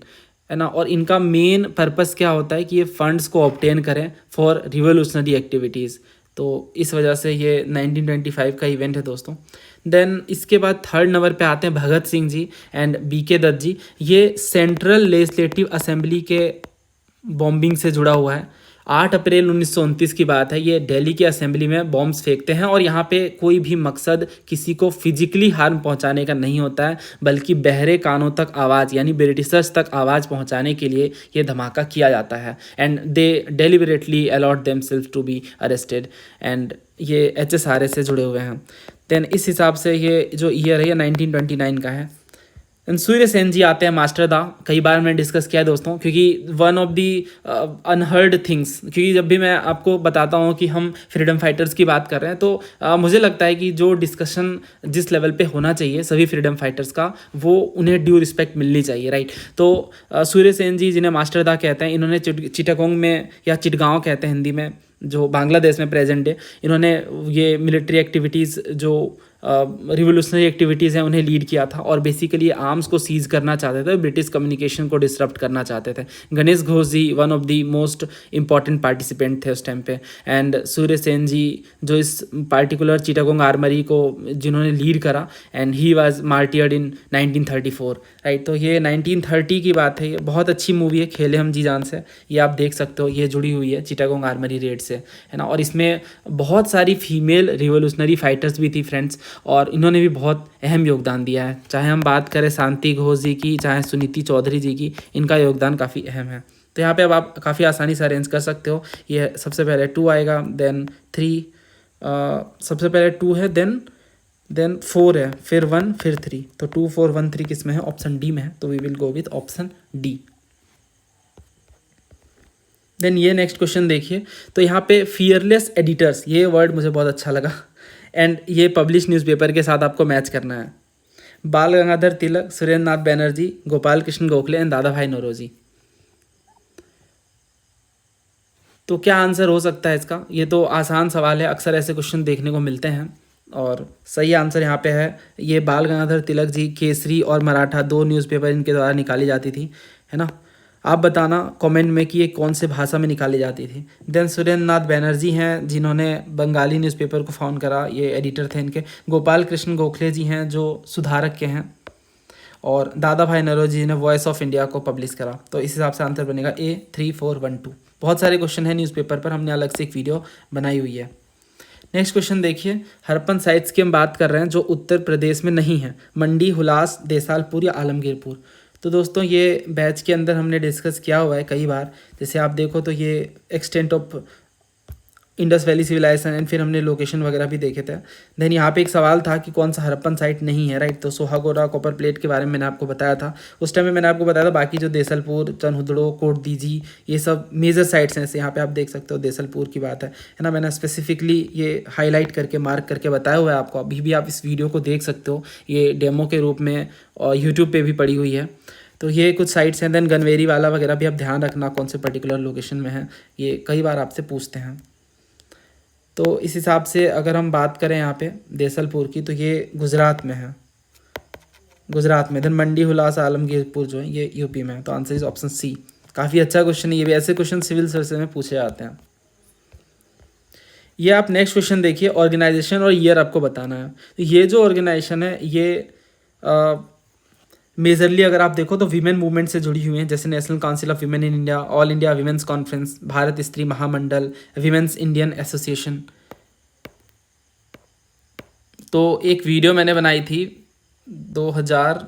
है ना, और इनका मेन पर्पस क्या होता है कि ये फंड्स को ऑब्टेन करें फॉर रिवोल्यूशनरी एक्टिविटीज़। तो इस वजह से ये 1925 का इवेंट है दोस्तों। देन इसके बाद थर्ड नंबर पे आते हैं Bhagat Singh ji and B K Dutt जी। ये सेंट्रल लेजिस्लेटिव असेंबली के बॉम्बिंग से जुड़ा हुआ है। 8 अप्रैल 1929 की बात है, ये दिल्ली के असेंबली में बॉम्ब्स फेंकते हैं, और यहाँ पे कोई भी मकसद किसी को फिजिकली हार्म पहुँचाने का नहीं होता है, बल्कि बहरे कानों तक आवाज़ यानी ब्रिटिशर्स तक आवाज़ पहुँचाने के लिए ये धमाका किया जाता है, and they deliberately allowed themselves to be arrested, and ये HSRA से जुड़े हुए हैं। देन इस हिसाब से ये जो ईयर है ये 1929 का है। सूर्य सेन जी आते हैं मास्टर दा, कई बार मैंने डिस्कस किया है दोस्तों, क्योंकि one of the unheard things, क्योंकि जब भी मैं आपको बताता हूँ कि हम फ्रीडम फाइटर्स की बात कर रहे हैं तो मुझे लगता है कि जो डिस्कशन जिस लेवल पे होना चाहिए सभी फ्रीडम फाइटर्स का, वो उन्हें ड्यू रिस्पेक्ट मिलनी चाहिए राइट। तो सूर्य सेन जी जिन्हें मास्टर दा कहते हैं, इन्होंने चिटागोंग में, या चिटगांव कहते हैं हिंदी में, जो बांग्लादेश में प्रेजेंट है, इन्होंने ये मिलिट्री एक्टिविटीज़ जो रिवोल्यूशनरी एक्टिविटीज़ हैं उन्हें लीड किया था, और बेसिकली आर्म्स को सीज करना चाहते थे, ब्रिटिश कम्युनिकेशन को डिसरप्ट करना चाहते थे। Ganesh Ghosh ji one of the most important participant थे उस टाइम पे, एंड सूर्य सेन जी जो इस पार्टिकुलर चिटागोंग आर्मरी को जिन्होंने लीड करा, and he was मार्टियर्ड in 1934 right. तो ये 1930 की बात है, ये बहुत अच्छी मूवी है खेले हम जी जान से, ये आप देख सकते हो, ये जुड़ी हुई है चिटागोंग आर्मरी रेड से, है ना, और इसमें बहुत सारी फीमेल रिवोल्यूशनरी फाइटर्स भी थी फ्रेंड्स, और इन्होंने भी बहुत अहम योगदान दिया है। चाहे हम बात करें शांति घोष जी की, चाहे सुनीति चौधरी जी की, इनका योगदान काफ़ी अहम है। तो यहाँ पे अब आप काफ़ी आसानी से अरेंज कर सकते हो। ये सबसे पहले 2 आएगा, देन 3, सबसे पहले 2 है, देन 4 है, फिर 1, फिर 3। तो 2, 4, 1, 3 किस में है, ऑप्शन डी में है, तो we will go with option D. Then ये नेक्स्ट क्वेश्चन देखिए, तो यहाँ पे फियरलेस एडिटर्स, ये वर्ड मुझे बहुत अच्छा लगा, एंड ये पब्लिश न्यूज़पेपर के साथ आपको मैच करना है। बाल गंगाधर तिलक, सुरेंद्र नाथ बैनर्जी, गोपाल कृष्ण गोखले एंड दादा भाई नौरोजी। तो क्या आंसर हो सकता है इसका, ये तो आसान सवाल है, अक्सर ऐसे क्वेश्चन देखने को मिलते हैं, और सही आंसर यहाँ पे है ये बाल गंगाधर तिलक जी। केसरी और मराठा 2 न्यूज़पेपर इनके द्वारा निकाली जाती थी, है ना। आप बताना कमेंट में कि ये कौन से भाषा में निकाली जाती थी। देन सुरेंद्र नाथ बैनर्जी हैं जिन्होंने बंगाली न्यूज़पेपर को फाउंड करा, ये एडिटर थे इनके। गोपाल कृष्ण गोखले जी हैं जो सुधारक के हैं, और दादा भाई नौरोजी जी ने वॉइस ऑफ इंडिया को पब्लिश करा। तो इस हिसाब से आंसर बनेगा A 3, 4, 1, 2। बहुत सारे क्वेश्चन हैं न्यूज़पेपर पर, हमने अलग से एक वीडियो बनाई हुई है। नेक्स्ट क्वेश्चन देखिए, हरप्पन साइट्स की हम बात कर रहे हैं जो उत्तर प्रदेश में नहीं है, मंडी, हुलास, देसालपुर या आलमगीरपुर। तो दोस्तों ये बैच के अंदर हमने डिस्कस किया हुआ है कई बार। जैसे आप देखो तो ये extent of Indus Valley civilization, and फिर हमने लोकेशन वगैरह भी देखे थे। देन यहाँ पे एक सवाल था कि कौन सा हड़प्पन साइट नहीं है, राइट। तो सोहागोरा कॉपर प्लेट के बारे में मैंने आपको बताया था उस टाइम में, मैंने आपको बताया था। बाकी जो देसलपुर, चनहुदड़ो, कोटदीजी, ये सब मेजर साइट्स हैं। यहाँ पे आप देख सकते हो देसलपुर की बात है ना। मैंने स्पेसिफिकली ये हाईलाइट करके मार्क करके बताया हुआ है आपको। अभी भी आप इस वीडियो को देख सकते हो, ये डेमो के रूप में, और यूट्यूब पे भी पड़ी हुई है। तो ये कुछ साइट्स हैं। देन गनवेरी वाला वगैरह भी आप ध्यान रखना कौन से पर्टिकुलर लोकेशन में है, ये कई बार आपसे पूछते हैं। तो इस हिसाब से अगर हम बात करें यहाँ पे देसलपुर की, तो ये गुजरात में है, गुजरात में। देन मंडी, हुलास, आलमगीरपुर जो है ये यूपी में है। तो आंसर इज ऑप्शन सी। काफ़ी अच्छा क्वेश्चन है ये भी, ऐसे क्वेश्चन सिविल सर्विसेज में पूछे जाते हैं। ये आप नेक्स्ट क्वेश्चन देखिए, ऑर्गेनाइजेशन और ईयर आपको बताना है। तो ये जो ऑर्गेनाइजेशन है ये मेजरली अगर आप देखो तो वीमेन मूवमेंट से जुड़ी हुई हैं, जैसे national council of women in India, all India women's conference, Bharat Stri महामंडल, women's Indian association. तो एक वीडियो मैंने बनाई थी 2000,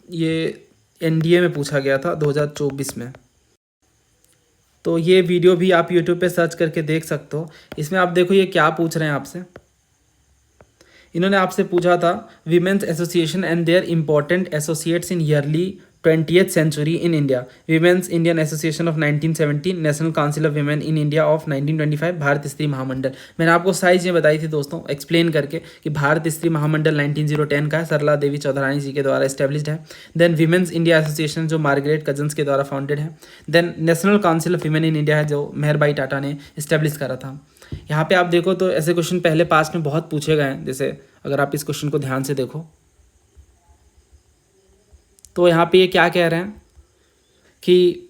ये एनडीए में पूछा गया था 2024 में। तो ये वीडियो भी आप यूट्यूब पे सर्च करके देख सकते हो। इसमें आप देखो ये क्या पूछ रहे हैं आपसे। इन्होंने आपसे पूछा था women's association and their important associates in early 20th century in India, women's Indian association of 1917, national council of women in India of 1925, Bharat Stri Mahamandal. मैंने आपको सारी चीज़ें बताई थी दोस्तों एक्सप्लेन करके कि भारत स्त्री महामंडल 1910 का है, सरला देवी चौधरानी जी के द्वारा एस्टेब्लिश्ड है। देन वीमेंस इंडिया एसोसिएशन जो मार्गरेट कजन्स के द्वारा फाउंडेड है। Then national council of women in India है जो मेहरबाई टाटा ने इस्टेब्लिश करा था। यहाँ पे आप देखो तो ऐसे क्वेश्चन पहले पास्ट में बहुत पूछे गए हैं। जैसे अगर आप इस क्वेश्चन को ध्यान से देखो तो यहाँ पे ये क्या कह रहे हैं कि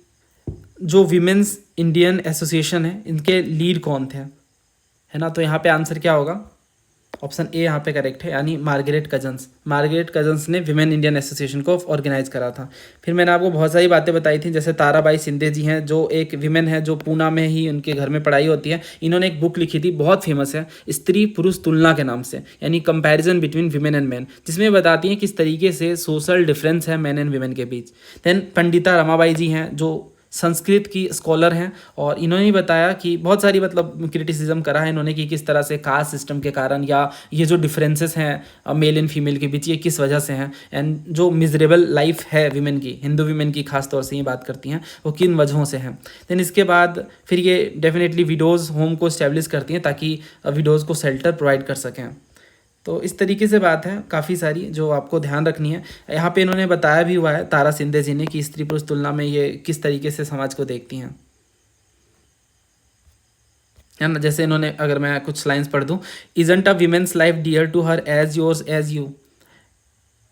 जो वीमेंस इंडियन एसोसिएशन है इनके लीड कौन थे, है ना। तो यहाँ पे आंसर क्या होगा, ऑप्शन ए यहाँ पे करेक्ट है, यानी मार्गरेट कजन्स। मार्गरेट कजन्स ने विमेन इंडियन एसोसिएशन को ऑर्गेनाइज करा था। फिर मैंने आपको बहुत सारी बातें बताई थी, जैसे ताराबाई शिंदे जी हैं जो एक विमेन है जो पूना में ही उनके घर में पढ़ाई होती है। इन्होंने एक बुक लिखी थी, बहुत फेमस है, स्त्री पुरुष तुलना के नाम से, यानी comparison between women and man, जिसमें बताती हैं किस तरीके से सोशल डिफरेंस है मैन एंड विमेन के बीच। देन पंडिता रमाबाई जी हैं जो संस्कृत की स्कॉलर हैं, और इन्होंने बताया कि बहुत सारी मतलब क्रिटिसिज्म करा है इन्होंने कि किस तरह से कास्ट सिस्टम के कारण या ये जो डिफरेंसेस हैं मेल एंड फीमेल के बीच ये किस वजह से हैं, एंड जो मिजरेबल लाइफ है विमेन की, हिंदू विमेन की खास तौर से ये बात करती हैं, वो किन वजहों से हैं। देन इसके बाद फिर ये डेफिनेटली विडोज़ होम को इस्टेब्लिश करती हैं ताकि विडोज़ को शेल्टर प्रोवाइड कर सकें। तो इस तरीके से बात है काफ़ी सारी जो आपको ध्यान रखनी है। यहाँ पे इन्होंने बताया भी हुआ है तारा सिंधे जी ने कि स्त्री पुरुष तुलना में ये किस तरीके से समाज को देखती हैं, है ना। जैसे इन्होंने, अगर मैं कुछ लाइंस पढ़ दूँ, isn't a woman's life dear to her as yours as you,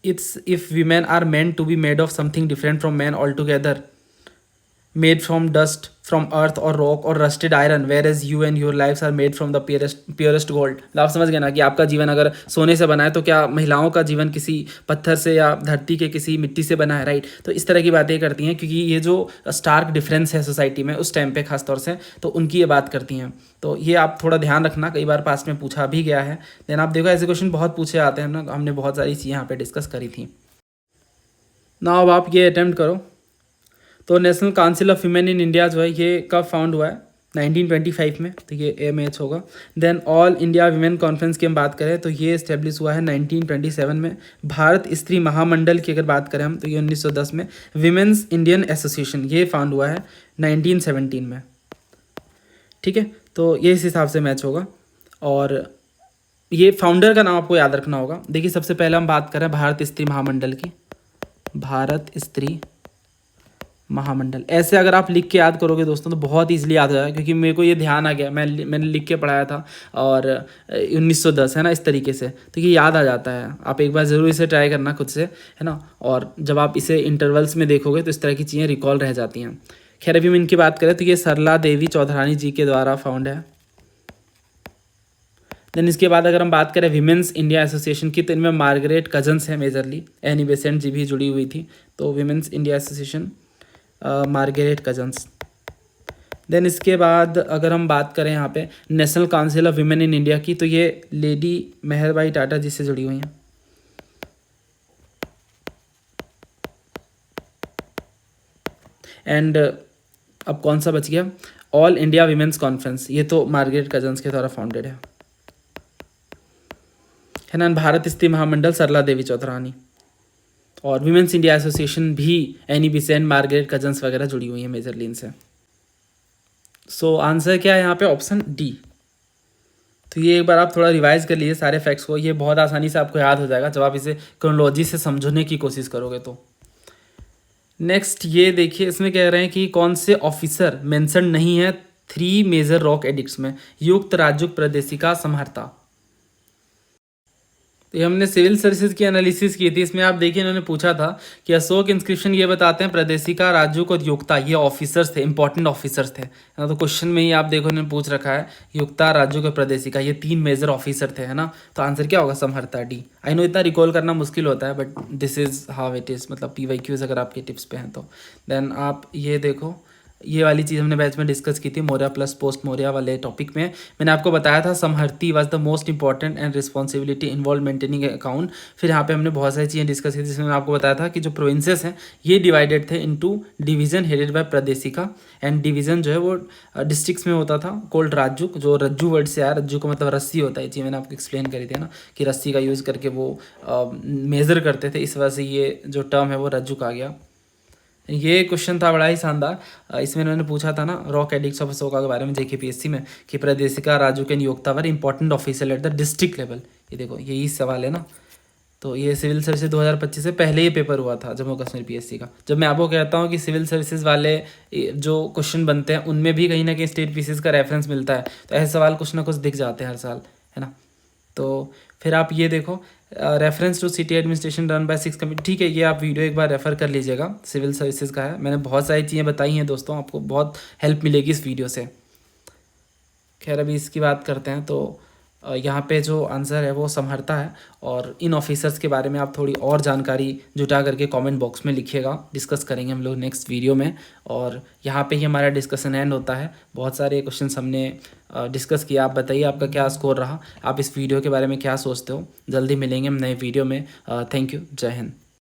it's if women are meant to be made of something different from man all together, made from dust, from earth or rock or rusted iron, whereas you and your lives are made from the purest gold। आप समझ गए ना कि आपका जीवन अगर सोने से बना है तो क्या महिलाओं का जीवन किसी पत्थर से या धरती के किसी मिट्टी से बना है, राइट। तो इस तरह की बातें करती हैं क्योंकि ये जो स्टार्क डिफरेंस है सोसाइटी में उस टाइम पे खास तौर से, तो उनकी ये बात करती हैं। तो ये आप थोड़ा ध्यान रखना, कई बार पास्ट में पूछा भी गया है। देन आप देखो ऐसे क्वेश्चन बहुत पूछे आते हैं ना, हमने बहुत सारी चीज़ें यहाँ पे डिस्कस करी थी ना। अब आप ये अटैम्प्ट करो। तो national council of women in India जो है ये कब फाउंड हुआ है, 1925 में, तो ये AMH होगा। Then All India Women conference की हम बात करें तो ये इस्टेब्लिश हुआ है 1927 में। भारत स्त्री महामंडल की अगर बात करें हम तो ये 1910 में। विमेंस इंडियन एसोसिएशन ये फाउंड हुआ है 1917 में, ठीक है। तो ये इस हिसाब से मैच होगा। और ये फाउंडर का नाम आपको याद रखना होगा। देखिए सबसे पहले हम बात करें भारत स्त्री महामंडल की, भारत स्त्री महामंडल। ऐसे अगर आप लिख के याद करोगे दोस्तों तो बहुत ईजिली याद हो जाएगा, क्योंकि मेरे को ये ध्यान आ गया, मैंने लिख के पढ़ाया था, और 1910 है ना, इस तरीके से, तो ये याद आ जाता है। आप एक बार ज़रूर इसे ट्राई करना खुद से, है ना। और जब आप इसे इंटरवल्स में देखोगे तो इस तरह की चीज़ें रिकॉल रह जाती हैं। खैर अभी हम इनकी बात करें तो ये सरला देवी चौधरानी जी के द्वारा फाउंड है। देन इसके बाद अगर हम बात करें विमेंस इंडिया एसोसिएशन की, तो इनमें मार्गरेट कजन्स हैं मेजरली, एनी बेसेंट जी भी जुड़ी हुई थी। तो women's India association Margaret Cousins. Then इसके बाद अगर हम बात करें यहाँ पे national council of women in India की, तो ये लेडी मेहरबाई टाटा जी से जुड़ी हुई हैं। एंड अब कौन सा बच गया, ऑल इंडिया वीमेंस कॉन्फ्रेंस, ये तो मार्गरेट कजन्स के द्वारा फाउंडेड है ना। भारत स्त्री महामंडल सरला देवी चौधरानी, और वीमेंस इंडिया एसोसिएशन भी एनी बिसेंट, मार्गरेट कजन्स वगैरह जुड़ी हुई है मेजरली इनसे। सो आंसर क्या है यहाँ पे, ऑप्शन डी। तो ये एक बार आप थोड़ा रिवाइज कर लीजिए सारे फैक्ट्स को, ये बहुत आसानी से आपको याद हो जाएगा जब आप इसे क्रोनोलॉजी से समझने की कोशिश करोगे तो। नेक्स्ट ये देखिए, इसमें कह रहे हैं कि कौन से ऑफिसर मेंशन नहीं है 3 मेजर रॉक एडिक्ट्स में, युक्त, राजुक, प्रदेशिका, समहर्ता। तो ये हमने सिविल सर्विसेज की एनालिसिस की थी, इसमें आप देखिए इन्होंने पूछा था कि अशोक इंस्क्रिप्शन ये बताते हैं प्रदेशिका, राजुक और युक्ता ये ऑफिसर्स थे, इंपॉर्टेंट ऑफिसर्स थे, है ना। तो क्वेश्चन में ही आप देखो इन्होंने पूछ रखा है युक्ता, राजुक और प्रदेशिका ये 3 मेजर ऑफिसर थे, है ना। तो आंसर क्या होगा, समहर्ता, डी। आई नो इतना रिकॉल करना मुश्किल होता है but this is how it is, मतलब PYQs अगर आपके टिप्स पे हैं तो। देन आप ये देखो, ये वाली चीज़ हमने बैच में डिस्कस की थी मौर्य प्लस पोस्ट मौर्य वाले टॉपिक में। मैंने आपको बताया था Samaharta was the most important and responsibility involve maintaining account. फिर यहाँ पे हमने बहुत सारी चीज़ें डिस्कस की थी, जिसमें मैंने आपको बताया था कि जो प्रोविंसेस हैं ये डिवाइडेड थे into division headed by Pradeshika, and division जो है वो डिस्ट्रिक्ट्स में होता था, कोल्ड राजू, जो रज्जू वर्ड से आया, रज्जू का मतलब रस्सी होता है, ये चीज़ मैंने आपको एक्सप्लेन करी थी ना कि रस्सी का यूज़ करके वो मेज़र करते थे, इस वजह से ये जो टर्म है वो रज्जू का आ गया। ये क्वेश्चन था बड़ा ही शानदार, इसमें इन्होंने पूछा था ना रॉक एडिक्ट्स ऑफ अशोका के बारे में JKPSC में, कि प्रदेशिका, राजू के नियोक्ता were important officer at the district level. ये देखो यही सवाल है ना। तो ये सिविल सर्विसेज 2025 से पहले ये पेपर हुआ था जम्मू कश्मीर PSC का। जब मैं आपको कहता हूँ कि सिविल सर्विसेज वाले जो क्वेश्चन बनते हैं उनमें भी कहीं ना कहीं स्टेट पीसीज का रेफरेंस मिलता है, तो ऐसे सवाल कुछ ना कुछ दिख जाते हैं हर साल, है ना। तो फिर आप ये देखो, reference to city administration run by 6 committee, ठीक है, ये आप वीडियो एक बार रेफर कर लीजिएगा, सिविल सर्विसेज का है। मैंने बहुत सारी चीज़ें बताई हैं दोस्तों, आपको बहुत हेल्प मिलेगी इस वीडियो से। खैर अभी इसकी बात करते हैं, तो यहाँ पे जो आंसर है वो समहर्ता है, और इन ऑफिसर्स के बारे में आप थोड़ी और जानकारी जुटा करके कमेंट बॉक्स में लिखिएगा, डिस्कस करेंगे हम लोग नेक्स्ट वीडियो में। और यहाँ पे ही हमारा डिस्कशन एंड होता है। बहुत सारे क्वेश्चंस हमने डिस्कस किया, आप बताइए आपका क्या स्कोर रहा, आप इस वीडियो के बारे में क्या सोचते हो। जल्दी मिलेंगे हम नए वीडियो में। थैंक यू, जय हिंद।